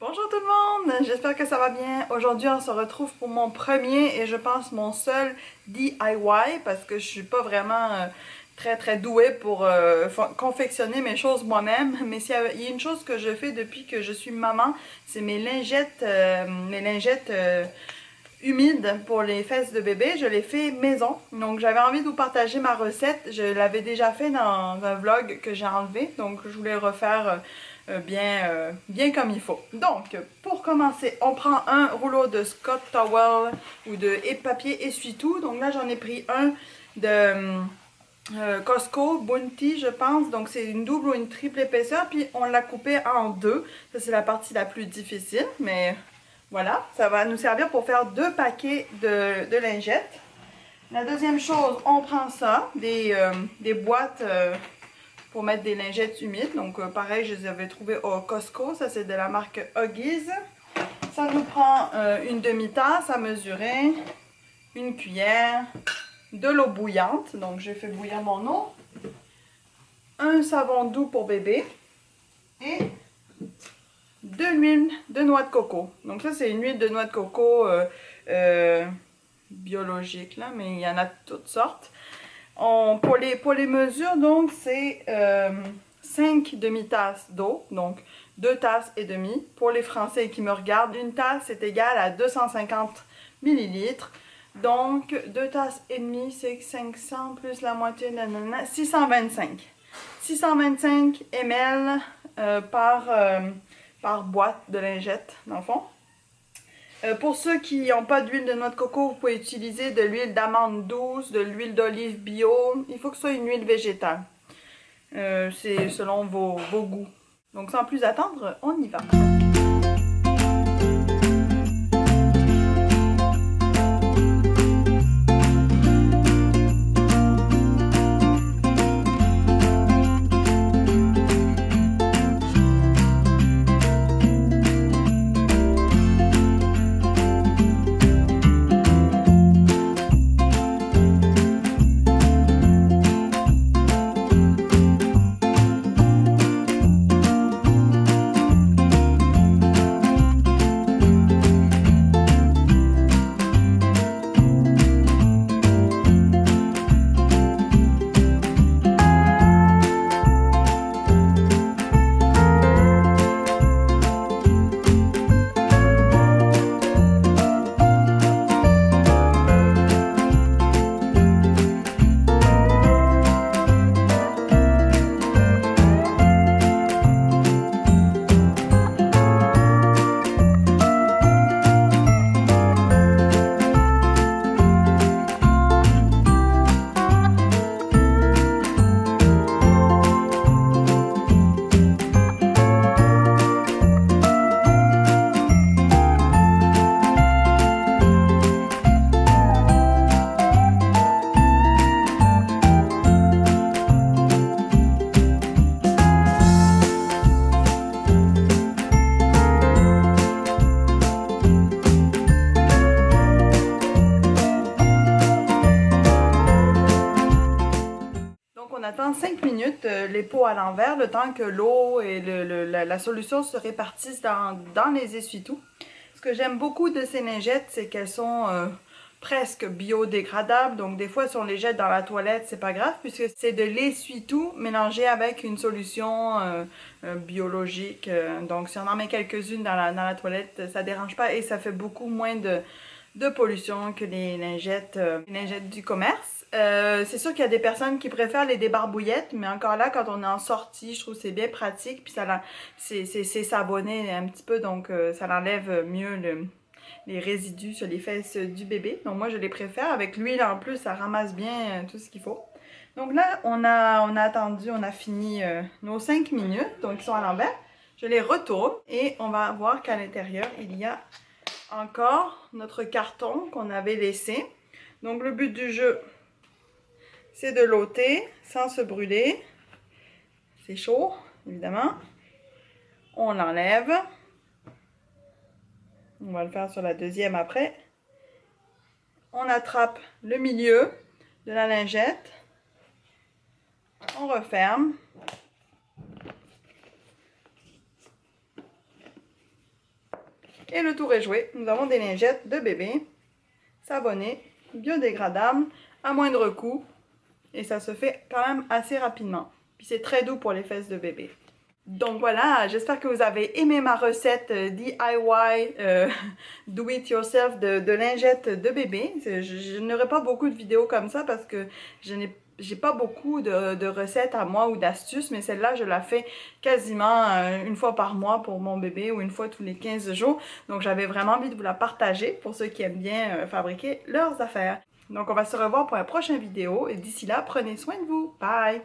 Bonjour tout le monde, j'espère que ça va bien. Aujourd'hui on se retrouve pour mon premier et je pense mon seul DIY parce que je suis pas vraiment très douée pour confectionner mes choses moi-même. Mais s'il y a une chose que je fais depuis que je suis maman, c'est mes lingettes, humides pour les fesses de bébé. Je les fais maison. Donc j'avais envie de vous partager ma recette. Je l'avais déjà fait dans un vlog que j'ai enlevé. Donc je voulais refaire bien comme il faut. Donc pour commencer, on prend un rouleau de Scott Towel ou de papier essuie-tout. Donc là j'en ai pris un de Costco Bounty je pense. Donc c'est une double ou une triple épaisseur. Puis on l'a coupé en deux. Ça c'est la partie la plus difficile. Mais voilà, ça va nous servir pour faire 2 paquets de lingettes. La deuxième chose, on prend ça, des boîtes pour mettre des lingettes humides. Donc pareil, je les avais trouvées au Costco. Ça c'est de la marque Huggies. Ça nous prend une demi-tasse à mesurer, une cuillère, de l'eau bouillante. Donc j'ai fait bouillir mon eau. Un savon doux pour bébé et de l'huile de noix de coco. Donc ça c'est une huile de noix de coco biologique là, mais il y en a de toutes sortes. Pour les mesures, donc c'est 5 demi-tasses d'eau, donc 2 tasses et demie. Pour les Français qui me regardent, une tasse est égale à 250 millilitres. Donc 2 tasses et demie, c'est 500 plus la moitié, 625. 625 ml par boîte de lingettes, dans le fond. Pour ceux qui n'ont pas d'huile de noix de coco, vous pouvez utiliser de l'huile d'amande douce, de l'huile d'olive bio. Il faut que ce soit une huile végétale. C'est selon vos goûts. Donc sans plus attendre, on y va. On attend 5 minutes les pots à l'envers, le temps que l'eau et la solution se répartissent dans les essuie-tout. Ce que j'aime beaucoup de ces lingettes, c'est qu'elles sont presque biodégradables. Donc des fois, si on les jette dans la toilette, c'est pas grave, puisque c'est de l'essuie-tout mélangé avec une solution biologique. Donc si on en met quelques-unes dans la toilette, ça dérange pas et ça fait beaucoup moins de pollution que les lingettes du commerce. C'est sûr qu'il y a des personnes qui préfèrent les débarbouillettes, mais encore là, quand on est en sortie, je trouve que c'est bien pratique, puis c'est savonné un petit peu, donc ça enlève mieux les résidus sur les fesses du bébé. Donc moi, je les préfère. Avec l'huile en plus, ça ramasse bien tout ce qu'il faut. Donc là, on a attendu, on a fini nos 5 minutes, donc ils sont à l'envers. Je les retourne et on va voir qu'à l'intérieur, il y a encore notre carton qu'on avait laissé. Donc le but du jeu, c'est de l'ôter sans se brûler. C'est chaud, évidemment. On l'enlève. On va le faire sur la deuxième après. On attrape le milieu de la lingette. On referme. Et le tour est joué. Nous avons des lingettes de bébé, savonnées, biodégradables, à moindre coût. Et ça se fait quand même assez rapidement. Puis c'est très doux pour les fesses de bébé. Donc voilà, j'espère que vous avez aimé ma recette DIY, do it yourself de lingettes de bébé. Je n'aurai pas beaucoup de vidéos comme ça parce que j'ai pas beaucoup de recettes à moi ou d'astuces, mais celle-là, je la fais quasiment une fois par mois pour mon bébé ou une fois tous les 15 jours. Donc j'avais vraiment envie de vous la partager pour ceux qui aiment bien fabriquer leurs affaires. Donc on va se revoir pour la prochaine vidéo et d'ici là, prenez soin de vous. Bye!